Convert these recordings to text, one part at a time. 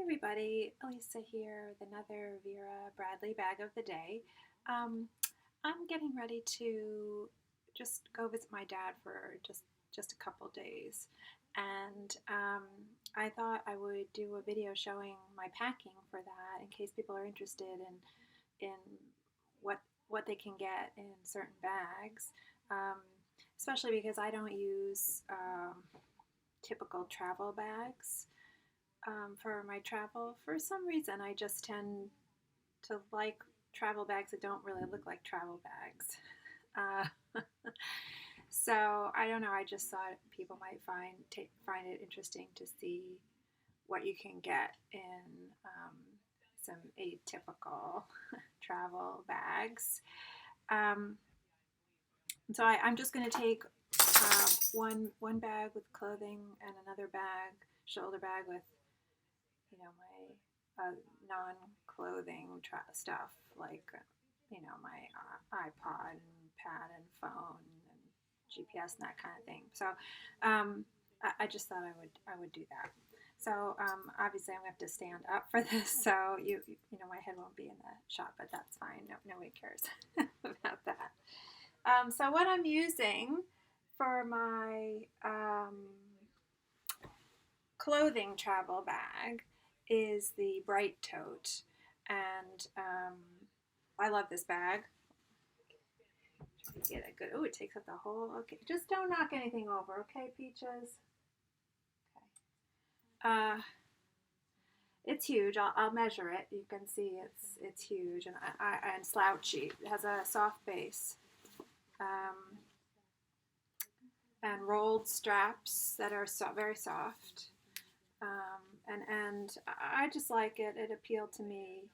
everybody, Elisa here with another Vera Bradley bag of the day. I'm getting ready to just go visit my dad for just a couple days, and I thought I would do a video showing my packing for that in case people are interested in what they can get in certain bags, especially because I don't use typical travel bags. For my travel. For some reason, I just tend to like travel bags that don't really look like travel bags. Uh, so I don't know. I just thought people might find it interesting to see what you can get in some atypical travel bags. So I'm just going to take one bag with clothing and another shoulder bag with my non-clothing stuff, like my iPod and pad and phone and GPS and that kind of thing. So I just thought I would do that. So obviously I'm gonna have to stand up for this, so you know my head won't be in the shot, but that's fine. Nobody cares about that. So what I'm using for my clothing travel bag is the Bright Tote, and I love this bag. Get a good. Oh, it takes up the whole. Okay, just don't knock anything over, okay, Peaches. Okay. It's huge. I'll measure it. You can see it's huge and slouchy. It has a soft base, and rolled straps that are very soft. And I just like it. It appealed to me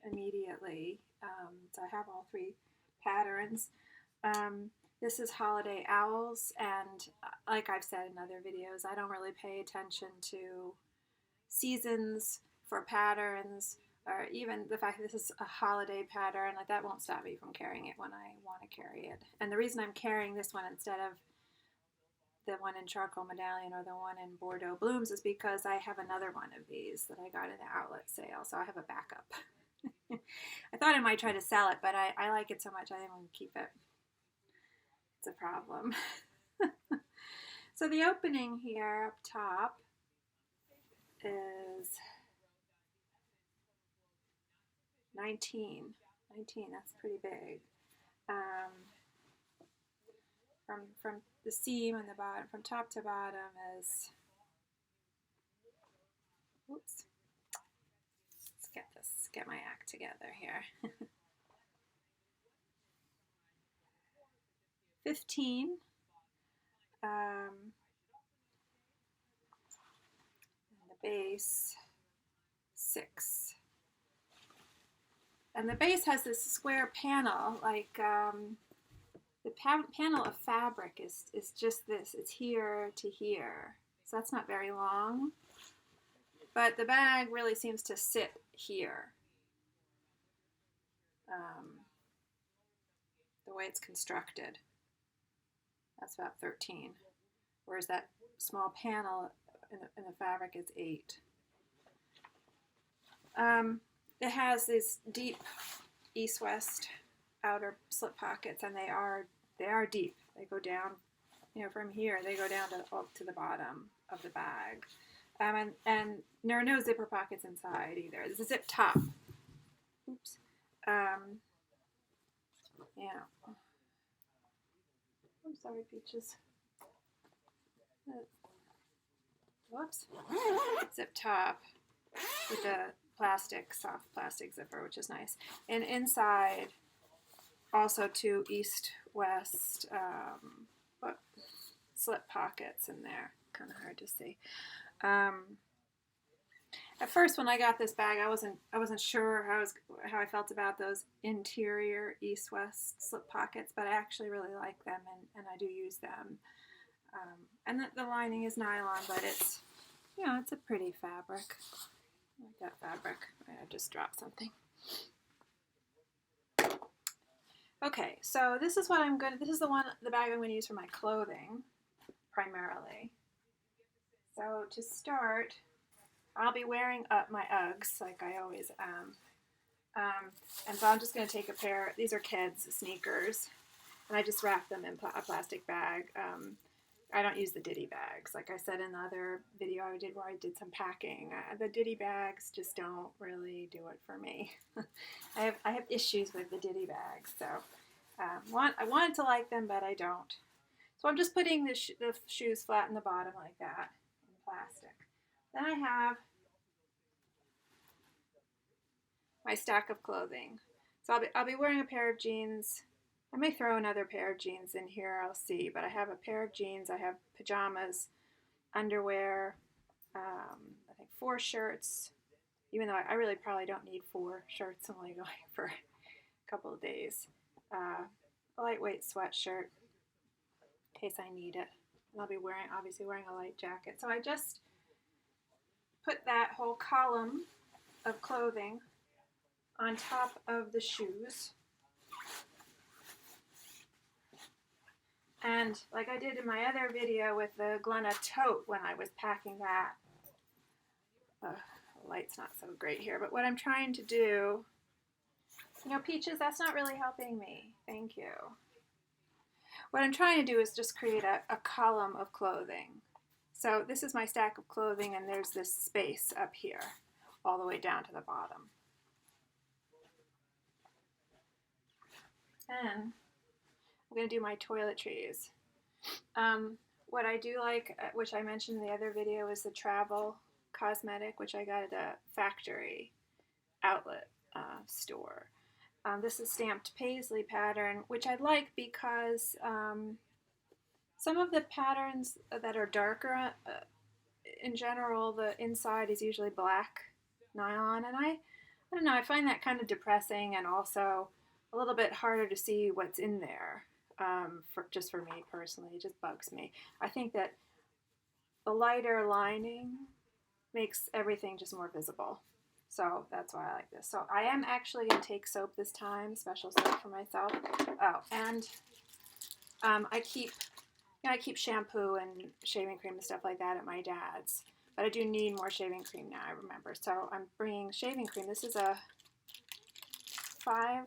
immediately. So I have all three patterns. This is Holiday Owls, and like I've said in other videos, I don't really pay attention to seasons for patterns, or even the fact that this is a holiday pattern. Like, that won't stop me from carrying it when I want to carry it. And the reason I'm carrying this one instead of the one in Charcoal Medallion or the one in Bordeaux Blooms is because I have another one of these that I got in the outlet sale, so I have a backup. I thought I might try to sell it, but I like it so much I think I'm going to keep it. It's a problem. So the opening here up top is 19. That's pretty big. From the seam and the bottom, from top to bottom is, oops, let's get my act together here. 15. And the base 6. And the base has this square panel, like the panel of fabric is just this. It's here to here. So that's not very long. But the bag really seems to sit here. The way it's constructed. That's about 13. Whereas that small panel in the fabric is 8. It has these deep east-west outer slip pockets, and they are deep. They go down, from here. They go down to the bottom of the bag, and there are no zipper pockets inside either. It's a zip top. Oops. Yeah. I'm sorry, Peaches. Whoops. Zip top with a soft plastic zipper, which is nice. And inside, also 2 east-west slip pockets in there. Kind of hard to see. At first, when I got this bag, I wasn't sure how I felt about those interior east-west slip pockets, but I actually really like them, and I do use them. And the lining is nylon, but it's a pretty fabric. I like that fabric. I just dropped something. Okay, so this is the bag I'm going to use for my clothing, primarily. So to start, I'll be wearing up my Uggs like I always am. And so I'm just going to take a pair. These are kids' sneakers. And I just wrap them in a plastic bag. I don't use the ditty bags. Like I said in the other video I did where I did some packing, the ditty bags just don't really do it for me. I have issues with the ditty bags. So I wanted to like them, but I don't. So I'm just putting the shoes flat in the bottom like that in plastic. Then I have my stack of clothing. So I'll be wearing a pair of jeans. I may throw another pair of jeans in here, I'll see, but I have a pair of jeans, I have pajamas, underwear, I think 4 shirts, even though I really probably don't need 4 shirts, I'm only going for a couple of days. A lightweight sweatshirt, in case I need it. And I'll be obviously wearing a light jacket. So I just put that whole column of clothing on top of the shoes. And like I did in my other video with the Bright Tote when I was packing that, the light's not so great here, but what I'm trying to do, Peaches, that's not really helping me. Thank you. What I'm trying to do is just create a column of clothing. So this is my stack of clothing, and there's this space up here, all the way down to the bottom. And I'm going to do my toiletries. What I do like, which I mentioned in the other video, is the travel cosmetic, which I got at a factory outlet store. This is stamped paisley pattern, which I like because some of the patterns that are darker, in general, the inside is usually black nylon, and I don't know, I find that kind of depressing and also a little bit harder to see what's in there. Just for me personally, it just bugs me. I think that the lighter lining makes everything just more visible. So that's why I like this. So I am actually going to take soap this time, special soap for myself. Oh, and I keep shampoo and shaving cream and stuff like that at my dad's. But I do need more shaving cream now, I remember. So I'm bringing shaving cream. This is a 5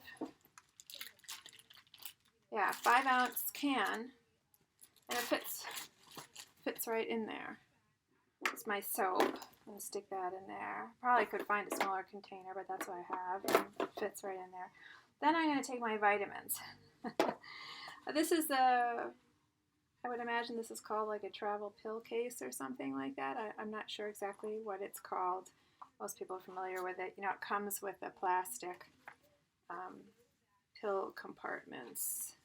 ounce can, and it fits right in there. It's my soap. I'm going to stick that in there. Probably could find a smaller container, but that's what I have, and it fits right in there. Then I'm going to take my vitamins. This is I would imagine this is called like a travel pill case or something like that. I'm not sure exactly what it's called. Most people are familiar with it. It comes with a plastic pill compartments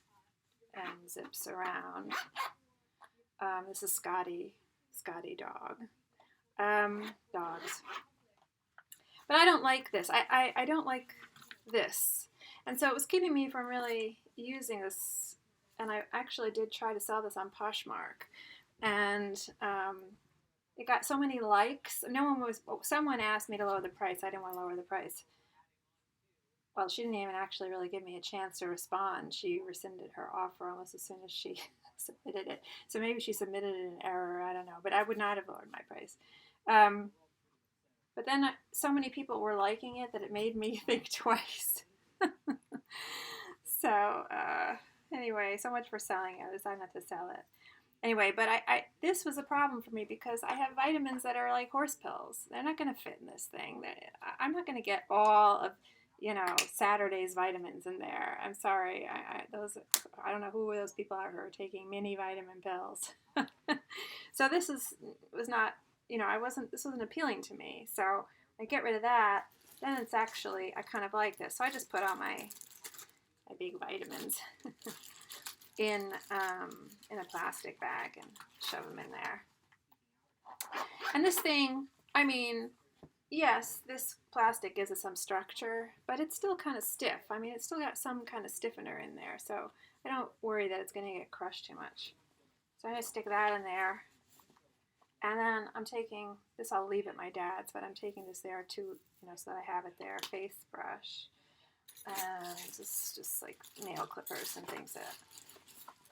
and zips around. This is Scotty dog. Dogs. But I don't like this. I don't like this. And so it was keeping me from really using this. And I actually did try to sell this on Poshmark. And it got so many likes. Someone asked me to lower the price. I didn't want to lower the price. Well, she didn't even actually really give me a chance to respond. She rescinded her offer almost as soon as she submitted it. So maybe she submitted it in error, I don't know. But I would not have lowered my price. But then so many people were liking it that it made me think twice. So anyway, so much for selling it. I decided not to sell it. Anyway, but this was a problem for me because I have vitamins that are like horse pills. They're not going to fit in this thing. I'm not going to get all of Saturday's vitamins in there. I'm sorry. I don't know who those people are who are taking mini vitamin pills. So this was not, this wasn't appealing to me. So I get rid of that. Then it's actually, I kind of like this. So I just put all my big vitamins in a plastic bag and shove them in there. And this thing, yes, this plastic gives it some structure, but it's still kind of stiff. It's still got some kind of stiffener in there, so I don't worry that it's going to get crushed too much. So I'm going to stick that in there. And then I'm taking, this I'll leave at my dad's, but I'm taking this there too, so that I have it there, face brush. And just like nail clippers and things that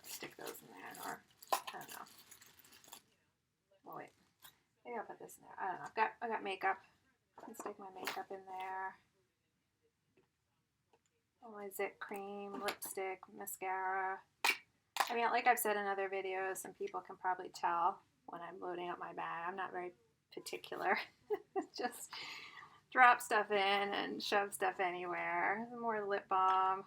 stick those in there, or I don't know. Oh wait, Maybe I'll put this in there. I don't know. I got makeup. Let's stick my makeup in there. All my zit cream, lipstick, mascara. I mean, like I've said in other videos, some people can probably tell when I'm loading up my bag. I'm not very particular. Just drop stuff in and shove stuff anywhere. More lip balm.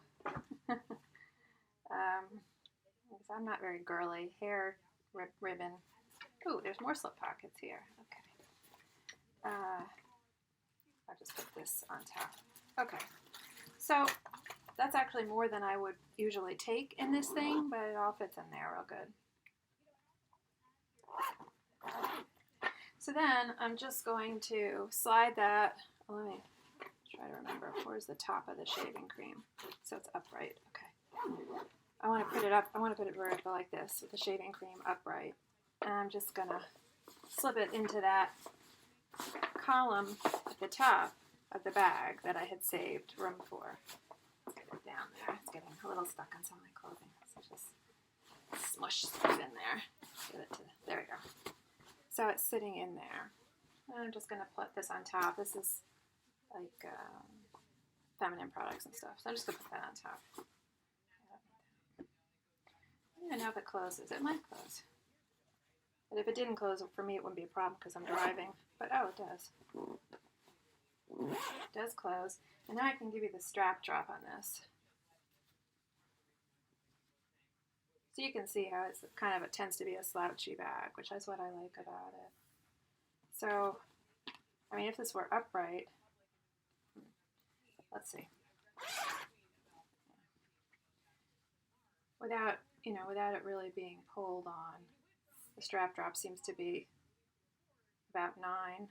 I'm not very girly. Hair ribbon. Ooh, there's more slip pockets here. Okay. I'll just put this on top. Okay. So that's actually more than I would usually take in this thing, but it all fits in there real good. So then I'm just going to slide that. Let me try to remember. Where's the top of the shaving cream? So it's upright. Okay. I want to put it up. I want to put it vertical like this with the shaving cream upright. And I'm just going to slip it into that column at the top of the bag that I had saved room for. Let's get it down there. It's getting a little stuck on some of my clothing. So just smush stuff in there. Get it to, there we go. So it's sitting in there. And I'm just going to put this on top. This is like feminine products and stuff. So I'm just going to put that on top. I don't even know if it closes. It might close. But if it didn't close, for me it wouldn't be a problem because I'm driving. But oh, it does. It does close. And now I can give you the strap drop on this. So you can see how it's kind of, it tends to be a slouchy bag, which is what I like about it. So, I mean, if this were upright, let's see. Without, you know, without it really being pulled on, the strap drop seems to be about 9.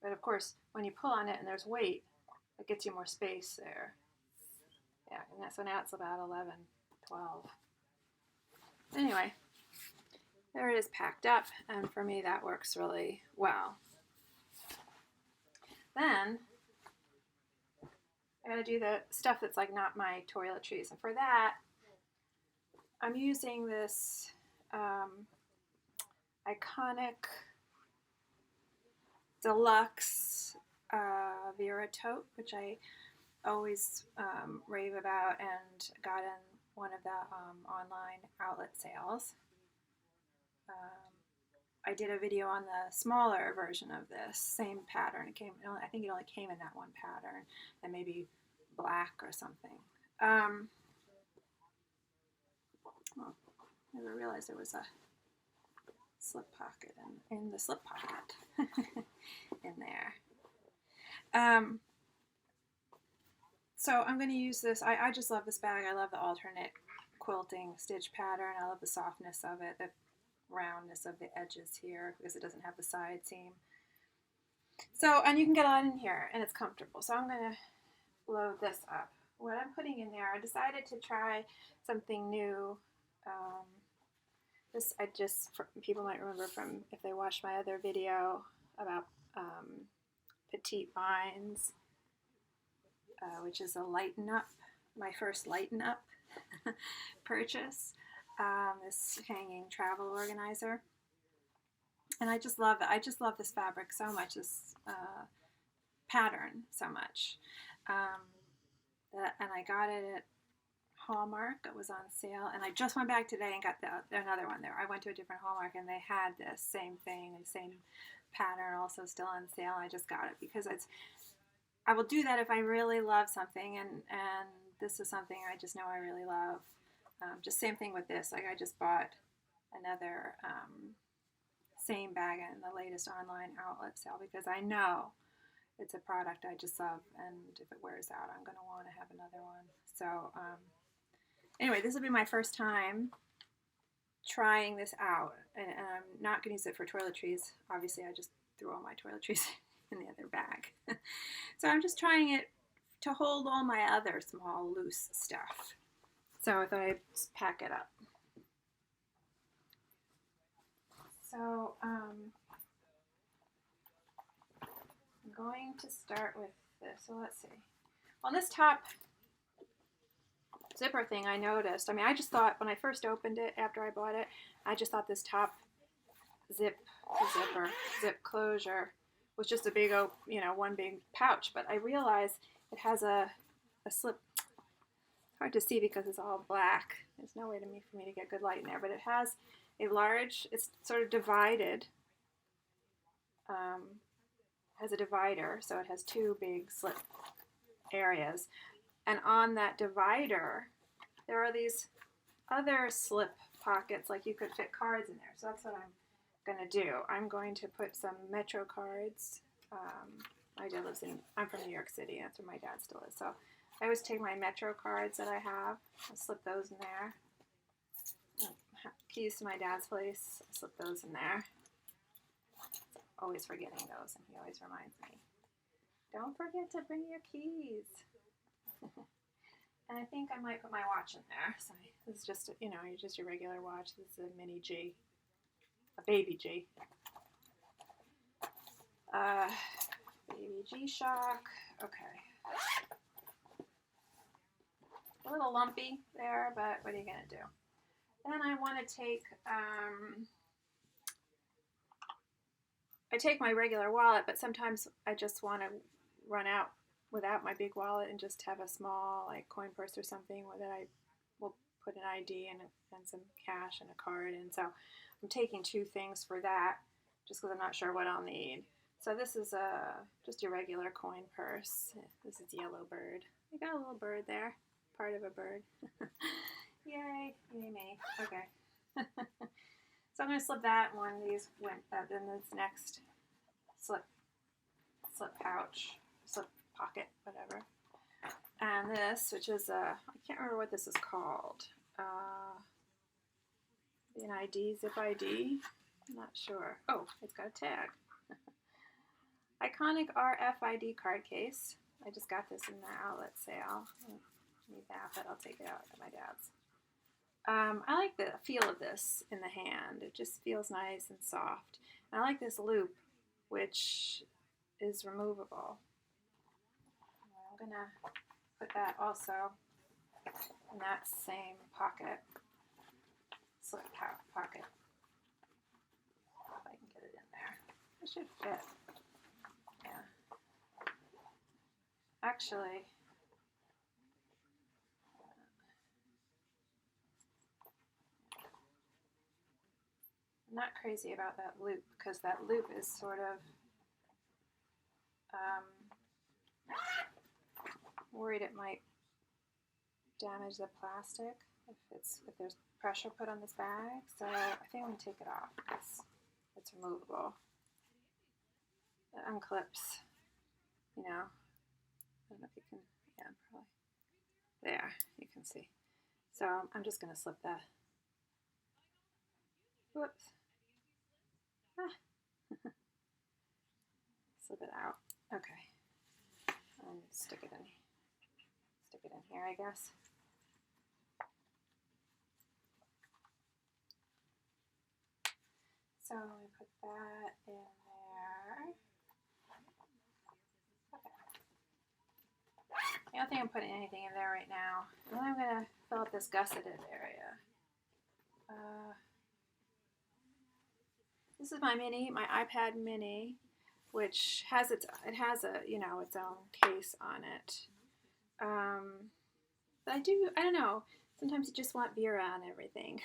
But of course, when you pull on it and there's weight, it gets you more space there. Yeah, and so now it's about 11, 12. Anyway, there it is packed up, and for me that works really well. Then I gotta do the stuff that's like not my toiletries, and for that I'm using this Iconic Deluxe Vera Tote, which I always rave about and got in one of the online outlet sales. I did a video on the smaller version of this, same pattern. It came, I think it only came in that one pattern, and maybe black or something. Oh, I never realized there was a slip pocket in the slip pocket in there. So I'm going to use this. I just love this bag. I love the alternate quilting stitch pattern. I love the softness of it, the roundness of the edges here because it doesn't have the side seam. So, and you can get a lot in here and it's comfortable. So I'm going to load this up. What I'm putting in there, I decided to try something new. This people might remember from if they watched my other video about Petite Vines, which is a lighten up, my first lighten up purchase. This hanging travel organizer, and I just love it. I just love this fabric so much, this pattern so much. And I got it at Hallmark. It was on sale, and I just went back today and got another one there. I went to a different Hallmark, and they had this same thing, the same pattern, also still on sale. I just got it because I will do that if I really love something, and this is something I just know I really love. Just same thing with this. Like I just bought another same bag in the latest online outlet sale because I know it's a product I just love, and if it wears out, I'm going to want to have another one. So anyway, this will be my first time trying this out, and I'm not going to use it for toiletries. Obviously, I just threw all my toiletries in the other bag. So I'm just trying it to hold all my other small loose stuff. So if I just pack it up. So I'm going to start with this. So let's see. On this top zipper thing I noticed. I mean, I just thought when I first opened it after I bought it, I just thought this top zip closure was just a big, one big pouch. But I realized it has a slip. Hard to see because it's all black. There's no way for me to get good light in there. But it has a large. It's sort of divided. Has a divider, so it has two big slip areas. And on that divider, there are these other slip pockets, like you could fit cards in there. So that's what I'm going to do. I'm going to put some Metro cards. My dad I'm from New York City. That's where my dad still is. So I always take my Metro cards that I have. I'll slip those in there. Keys to my dad's place. I'll slip those in there. Always forgetting those, and he always reminds me. Don't forget to bring your keys. And I think I might put my watch in there. So this is just, just your regular watch. This is a mini G, a baby G. Baby G-Shock. Okay. A little lumpy there, but what are you going to do? Then I want to take, I take my regular wallet, but sometimes I just want to run out without my big wallet and just have a small like coin purse or something that I will put an ID and some cash and a card in. So I'm taking two things for that just because I'm not sure what I'll need. So this is just your regular coin purse. This is Yellow Bird. I got a little bird there, part of a bird. Yay, me. Okay. So I'm going to slip that one of these in this next slip pouch, slip pocket, whatever. And this, which is I can't remember what this is called. An ID, zip ID. I'm not sure. Oh, it's got a tag. Iconic RFID card case. I just got this in the outlet sale. I don't need that, but I'll take it out at my dad's. I like the feel of this in the hand. It just feels nice and soft. And I like this loop, which is removable. I'm going to put that also in that same pocket, slip pocket. If I can get it in there. It should fit. Yeah. Actually, I'm not crazy about that loop because that loop is sort of worried it might damage the plastic if there's pressure put on this bag. So I think I'm going to take it off because it's removable. It unclips, I don't know if you can, yeah, probably. There, you can see. So I'm just going to slip that. Whoops. Slip it out. Okay. And stick it in here, I guess. So we put that in there. Okay. I don't think I'm putting anything in there right now. And then I'm going to fill up this gusseted area. This is my iPad mini, which has its own case on it. But I don't know. Sometimes you just want Vera on everything.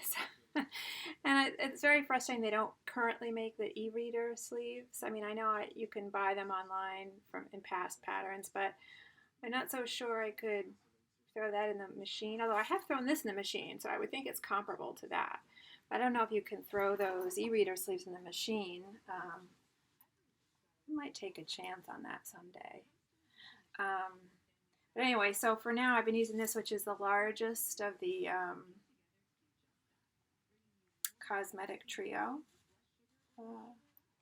And it's very frustrating they don't currently make the e-reader sleeves. I mean, I know you can buy them online in past patterns, but I'm not so sure I could throw that in the machine. Although I have thrown this in the machine, so I would think it's comparable to that. I don't know if you can throw those e-reader sleeves in the machine. I might take a chance on that someday. But anyway, so for now I've been using this, which is the largest of the cosmetic trio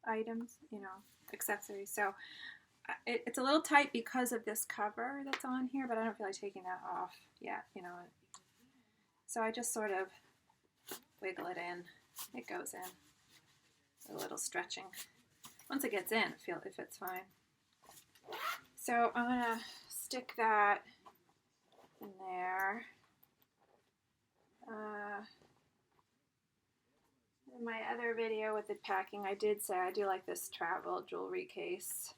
items, accessories. So it's a little tight because of this cover that's on here, but I don't feel like taking that off yet, So I just sort of wiggle it in. It goes in. A little stretching. Once it gets in, it fits fine. So I'm going to stick that in there. In my other video with the packing, I did say I do like this travel jewelry case,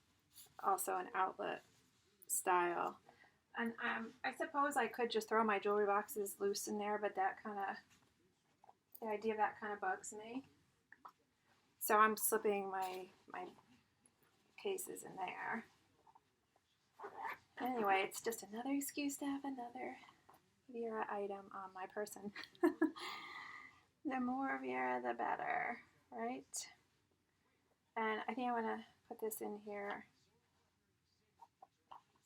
also an outlet style. And I suppose I could just throw my jewelry boxes loose in there, but that kind of, the idea of that kind of bugs me. So I'm slipping my cases in there. Anyway, it's just another excuse to have another Vera item on my person. The more Vera, the better, right? And I think I want to put this in here.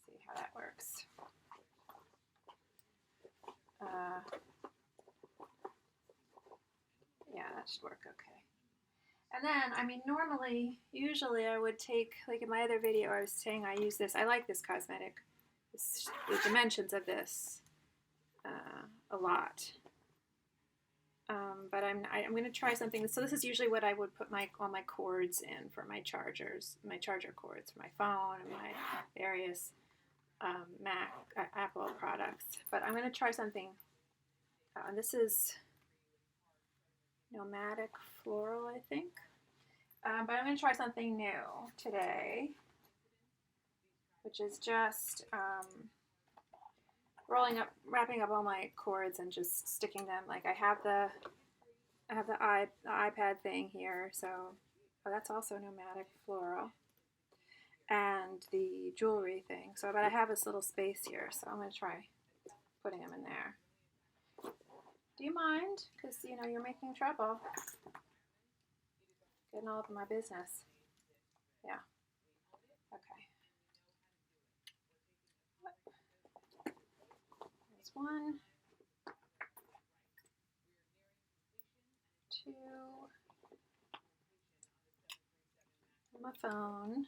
See how that works. Yeah, that should work okay. And then, I mean, usually I would take, like in my other video, I was saying I use this. I like this cosmetic, the dimensions of this a lot. But I'm going to try something. So this is usually what I would put all my cords in for my chargers, my charger cords for my phone and my various Apple products. But I'm going to try something. This is Nomadic Floral, I think. But I'm going to try something new today, which is just wrapping up all my cords and just sticking them. Like I have the iPad thing here, so that's also Nomadic Floral, and the jewelry thing. So, but I have this little space here, so I'm going to try putting them in there. Do you mind? Because you're making trouble. Getting all up in my business. Yeah. Okay. There's 1, 2. My phone.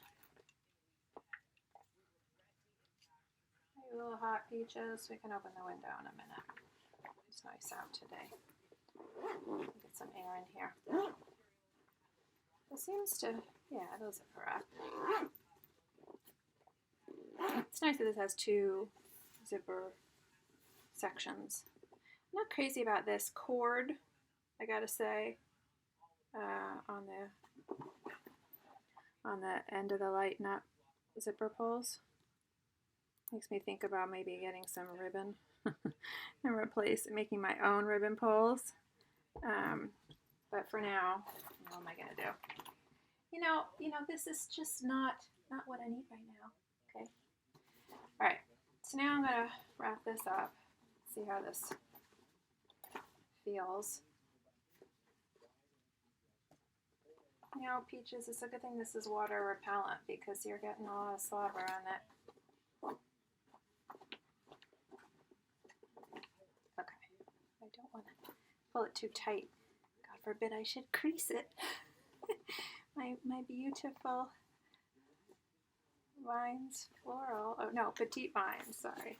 Hey, little hot peaches. We can open the window in a minute. It's nice out today. Get some air in here. It seems to, yeah, it'll zipper up. It's nice that this has 2 zipper sections. I'm not crazy about this cord, I gotta say, on the end of the light nut zipper pulls. Makes me think about maybe getting some ribbon and making my own ribbon pulls. But for now, what am I gonna do? This is just not what I need right now. Okay. All right. So now I'm gonna wrap this up. See how this feels. Peaches, it's a good thing this is water repellent because you're getting a lot of slobber on it. Okay. I don't want to pull it too tight. God forbid I should crease it. my beautiful Vines floral. Oh no, Petite Vines. Sorry.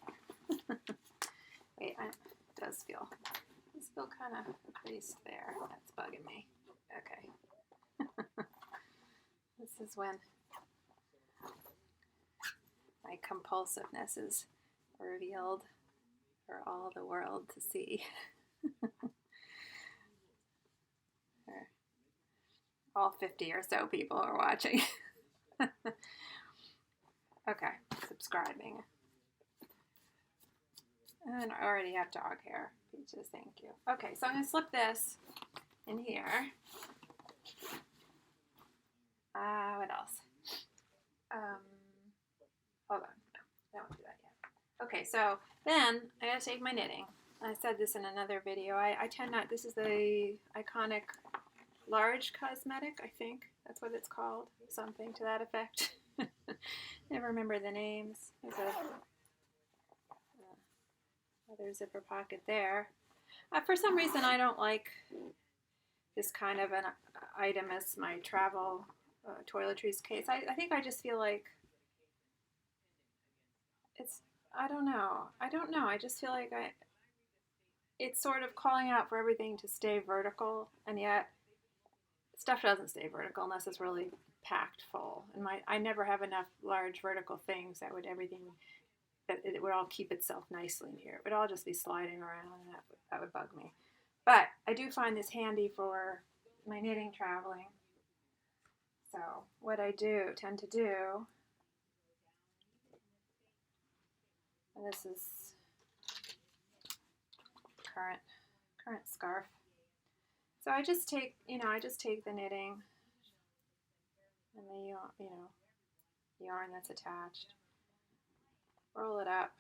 Wait, it does feel kind of creased there. That's bugging me. Okay. This is when my compulsiveness is revealed for all the world to see. All 50 or so people are watching. Okay, subscribing. And I already have dog hair. Peaches, thank you. Okay, so I'm going to slip this in here. What else? Hold on. No, I won't do that yet. Okay, so then I gotta take my knitting. I said this in another video. I tend not, this is the Iconic Large Cosmetic, I think. That's what it's called. Something to that effect. Never remember the names. There's another zipper pocket there. For some reason, I don't like this kind of an item as my travel toiletries case. I think I just feel like it's, I don't know. I just feel like it's sort of calling out for everything to stay vertical, and yet stuff doesn't stay vertical unless it's really packed full. And I never have enough large vertical things that everything that it would all keep itself nicely in here. It would all just be sliding around, and that would bug me. But I do find this handy for my knitting traveling. So what I tend to do, and this is current scarf. So I just take, the knitting and the yarn that's attached, roll it up,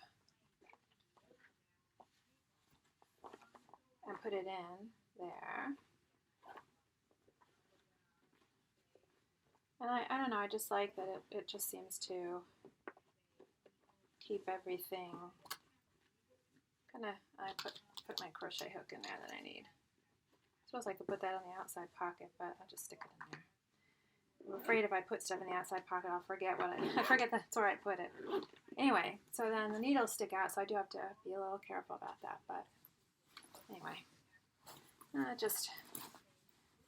and put it in there. And I don't know, I just like that it just seems to keep everything I put my crochet hook in there that I need. I suppose I could put that on the outside pocket, but I'll just stick it in there. I'm afraid if I put stuff in the outside pocket, I'll forget I forget that's where I put it. Anyway, so then the needles stick out, so I do have to be a little careful about that, but anyway. Just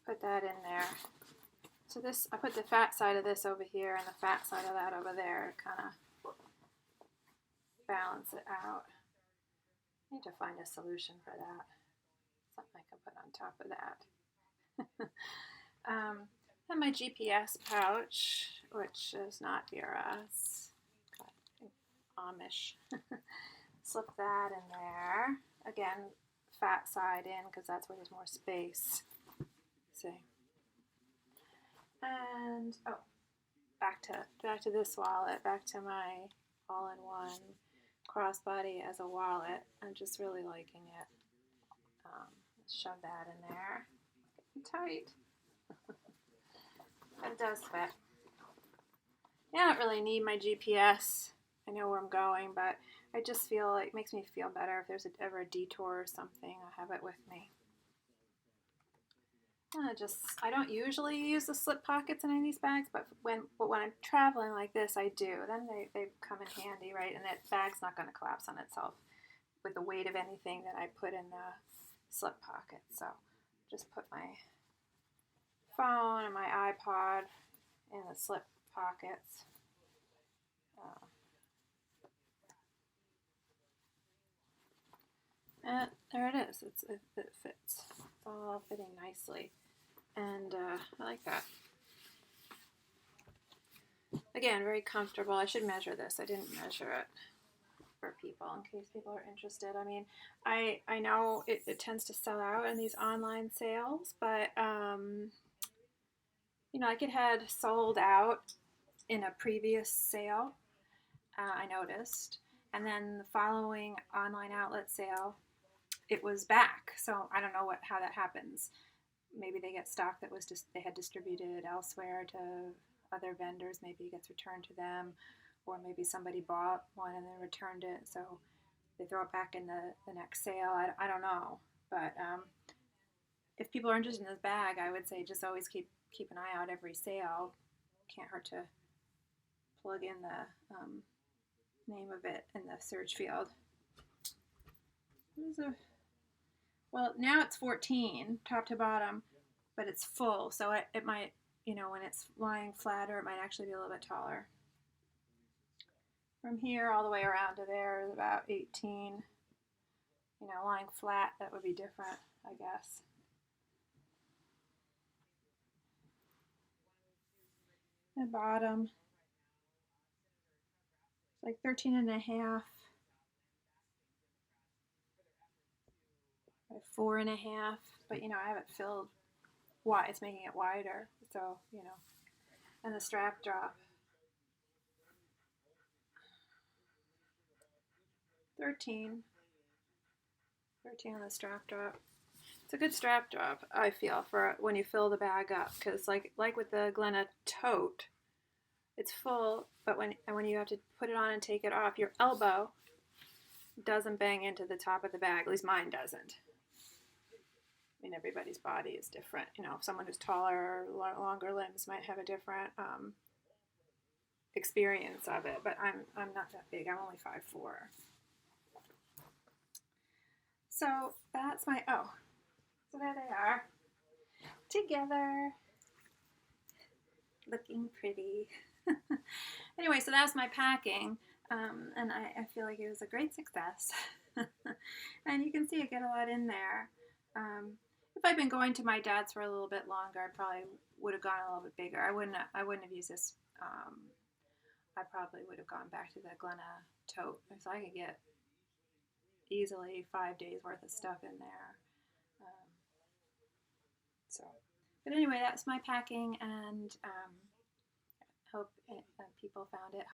put that in there. So this, I put the fat side of this over here and the fat side of that over there to kind of balance it out. I need to find a solution for that. Something I can put on top of that. And my GPS pouch, which is not Vera, it's Amish. Slip that in there. Again, fat side in because that's where there's more space. See. And back to this wallet, back to my all-in-one crossbody as a wallet. I'm just really liking it. Shove that in there. Tight. It does fit. Yeah, I don't really need my GPS. I know where I'm going, but I just feel like it makes me feel better if there's ever a detour or something. I have it with me. I don't usually use the slip pockets in any of these bags, but when I'm traveling like this, I do. Then they come in handy, right? And that bag's not going to collapse on itself with the weight of anything that I put in the slip pocket. So just put my phone and my iPod in the slip pockets. And there it is. It fits. It's all fitting nicely. And I like that. Again, very comfortable. I should measure this. I didn't measure it for people in case people are interested. I mean, I know it tends to sell out in these online sales, but like it had sold out in a previous sale, I noticed. And then the following online outlet sale, it was back. So I don't know how that happens. Maybe they get stock that was they had distributed elsewhere to other vendors. Maybe it gets returned to them, or maybe somebody bought one and then returned it, so they throw it back in the next sale. I don't know, but if people are interested in this bag, I would say just always keep an eye out every sale. Can't hurt to plug in the name of it in the search field. Well, now it's 14, top to bottom, but it's full, so it might, when it's lying flatter, it might actually be a little bit taller. From here all the way around to there is about 18. Lying flat, that would be different, I guess. The bottom, it's like 13 and a half. 4.5, but I have it filled wide. It's making it wider, so and the strap drop 13 on the strap drop. It's a good strap drop, I feel, for when you fill the bag up, because like with the Glenna tote, it's full, but when you have to put it on and take it off, your elbow doesn't bang into the top of the bag. At least mine doesn't. I mean, everybody's body is different. Someone who's taller or longer limbs might have a different experience of it. But I'm not that big. I'm only 5'4". So that's my so there they are, together, looking pretty. Anyway, so that's my packing. And I feel like it was a great success. And you can see I get a lot in there. If I'd been going to my dad's for a little bit longer, I probably would have gone a little bit bigger. I wouldn't have used this. I probably would have gone back to the Glenna tote, so I could get easily 5 days worth of stuff in there. So, but anyway, that's my packing, and hope people found it